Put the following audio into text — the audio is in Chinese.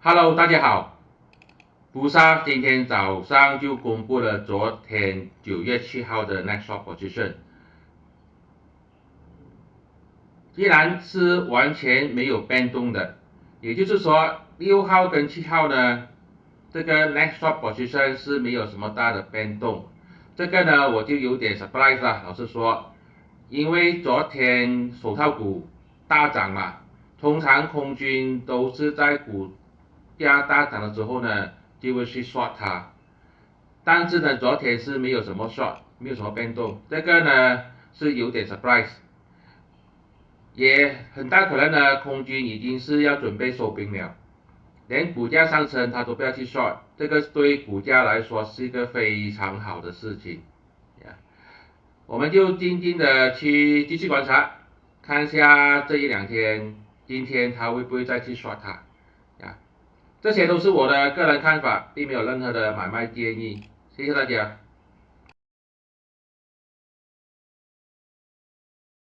Hello，大家好。布萨今天早上就公布了昨天9月7号的 next short position，依然是完全没有变动的，也就是说6号跟7号呢，这个 next short position 是没有什么大的变动。这个呢我就有点 surprise 啦，老实说，因为昨天手套股大涨嘛，通常空军都是在股价大涨的时候呢，就会去 short 它。但是呢，昨天是没有什么 short，没有什么变动，这个呢是有点 surprise，也很大可能呢，空军已经是要准备收兵了，连股价上升它都不要去 short，这个对股价来说是一个非常好的事情。我们就静静的去继续观察，看一下这一两天，今天它会不会再去 short 它。这些都是我的个人看法，并没有任何的买卖建议。谢谢大家。